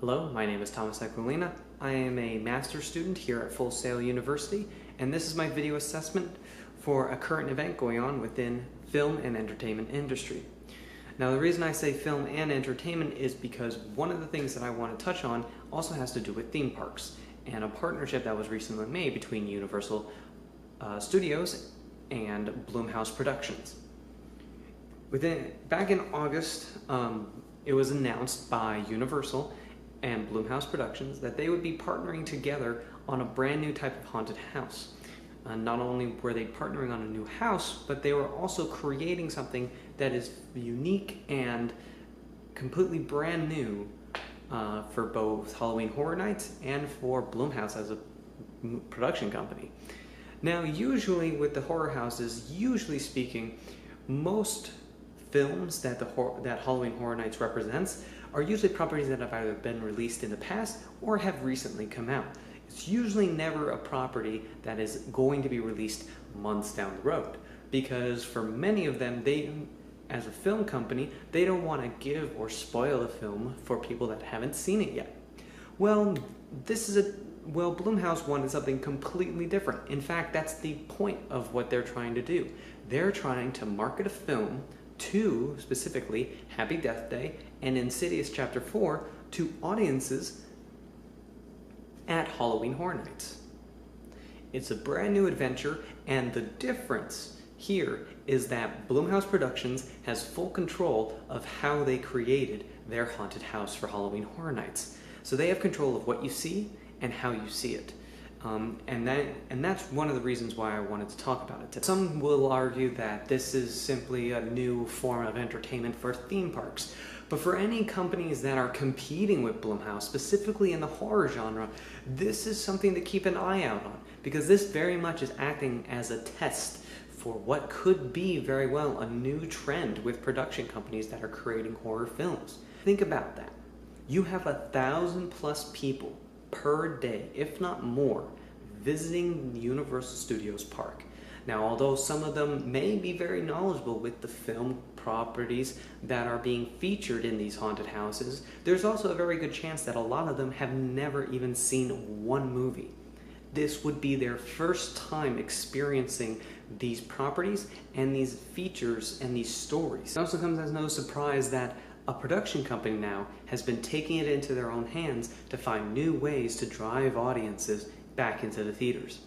Hello, my name is Thomas Aquilina. I am a master's student here at Full Sail University, and this is my video assessment for a current event going on within film and entertainment industry. Now, the reason I say film and entertainment is because one of the things that I want to touch on also has to do with theme parks and a partnership that was recently made between Universal Studios and Blumhouse Productions. Back in August, it was announced by Universal and Blumhouse Productions that they would be partnering together on a brand new type of haunted house. Not only were they partnering on a new house, but they were also creating something that is unique and completely brand new for both Halloween Horror Nights and for Blumhouse as a production company. Now, usually with the horror houses, usually speaking, most films that Halloween Horror Nights represents are usually properties that have either been released in the past or have recently come out. It's usually never a property that is going to be released months down the road, because for many of them, as a film company, they don't want to give or spoil a film for people that haven't seen it yet. Well, Blumhouse wanted something completely different. In fact, that's the point of what they're trying to do. They're trying to market a film to, specifically, Happy Death Day and Insidious Chapter 4 to audiences at Halloween Horror Nights. It's a brand new adventure, and the difference here is that Blumhouse Productions has full control of how they created their haunted house for Halloween Horror Nights. So they have control of what you see and how you see it. And that's one of the reasons why I wanted to talk about it today. Some will argue that this is simply a new form of entertainment for theme parks. But for any companies that are competing with Blumhouse, specifically in the horror genre, this is something to keep an eye out on, because this very much is acting as a test for what could be very well a new trend with production companies that are creating horror films. Think about that. You have 1,000+ people per day, if not more, visiting the Universal Studios park. Now, although some of them may be very knowledgeable with the film properties that are being featured in these haunted houses, there's also a very good chance that a lot of them have never even seen one movie. This would be their first time experiencing these properties and these features and these stories. It also comes as no surprise that a production company now has been taking it into their own hands to find new ways to drive audiences back into the theaters.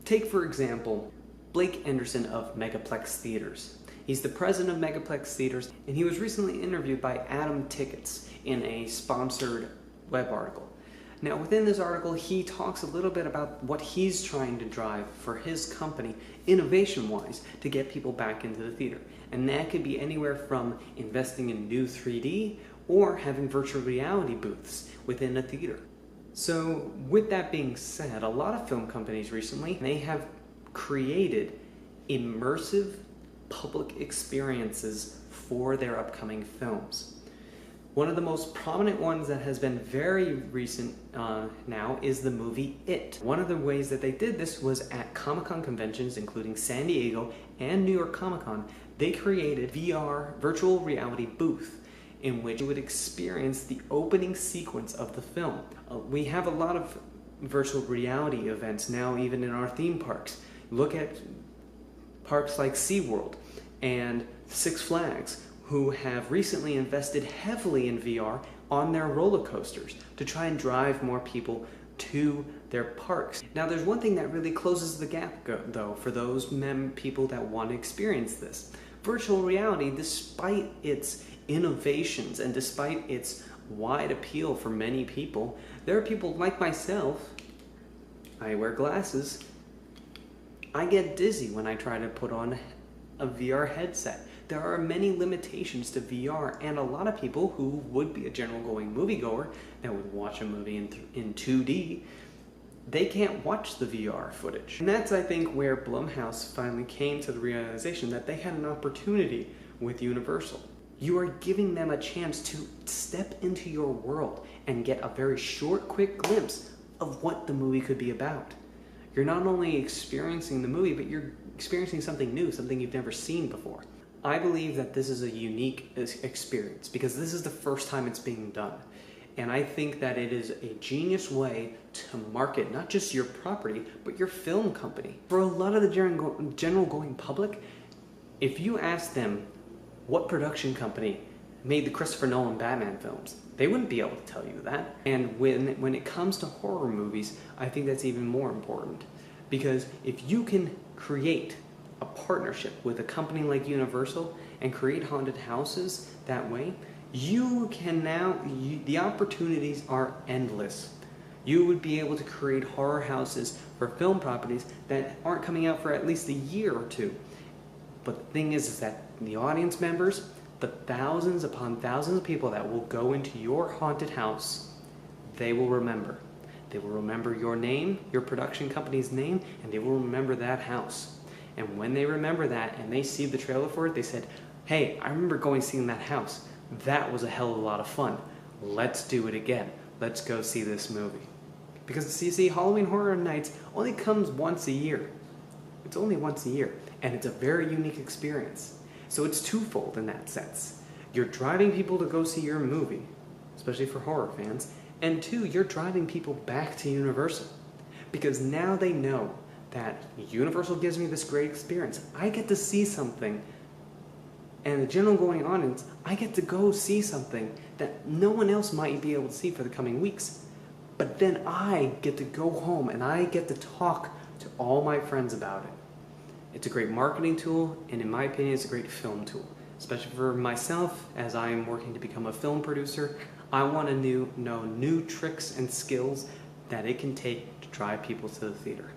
Take, for example, Blake Anderson of Megaplex Theaters. He's the president of Megaplex Theaters, and he was recently interviewed by Adam Tickets in a sponsored web article. Now, within this article, he talks a little bit about what he's trying to drive for his company, innovation-wise, to get people back into the theater. And that could be anywhere from investing in new 3D or having virtual reality booths within a theater. So, with that being said, a lot of film companies recently, they have created immersive public experiences for their upcoming films. One of the most prominent ones that has been very recent now is the movie It. One of the ways that they did this was at Comic-Con conventions, including San Diego and New York Comic-Con. They created VR virtual reality booth in which you would experience the opening sequence of the film. We have a lot of virtual reality events now, even in our theme parks. Look at parks like SeaWorld and Six Flags, who have recently invested heavily in VR on their roller coasters to try and drive more people to their parks. Now, there's one thing that really closes the gap, though, for those people that want to experience this. Virtual reality, despite its innovations and despite its wide appeal for many people, there are people like myself. I wear glasses. I get dizzy when I try to put on a VR headset. There are many limitations to VR, and a lot of people who would be a general going moviegoer that would watch a movie in 2D, they can't watch the VR footage. And that's, I think, where Blumhouse finally came to the realization that they had an opportunity with Universal. You are giving them a chance to step into your world and get a very short, quick glimpse of what the movie could be about. You're not only experiencing the movie, but you're experiencing something new, something you've never seen before. I believe that this is a unique experience because this is the first time it's being done. And I think that it is a genius way to market not just your property, but your film company. For a lot of the general going public, if you ask them what production company made the Christopher Nolan Batman films, they wouldn't be able to tell you that. And when it comes to horror movies, I think that's even more important. Because if you can create a partnership with a company like Universal and create haunted houses that way, you can now, the opportunities are endless. You would be able to create horror houses for film properties that aren't coming out for at least a year or two. But the thing is that the audience members, the thousands upon thousands of people that will go into your haunted house, they will remember. They will remember your name, your production company's name, and they will remember that house. And when they remember that and they see the trailer for it, they said, hey, I remember going seeing that house. That was a hell of a lot of fun. Let's do it again. Let's go see this movie. Because you see, Halloween Horror Nights only comes once a year. It's only once a year, and it's a very unique experience. So it's twofold in that sense. You're driving people to go see your movie, especially for horror fans, and two, you're driving people back to Universal. Because now they know that Universal gives me this great experience. I get to see something, and the general going audience, I get to go see something that no one else might be able to see for the coming weeks. But then I get to go home and I get to talk to all my friends about it. It's a great marketing tool, and in my opinion, it's a great film tool. Especially for myself, as I am working to become a film producer, I want to know new tricks and skills that it can take to drive people to the theater.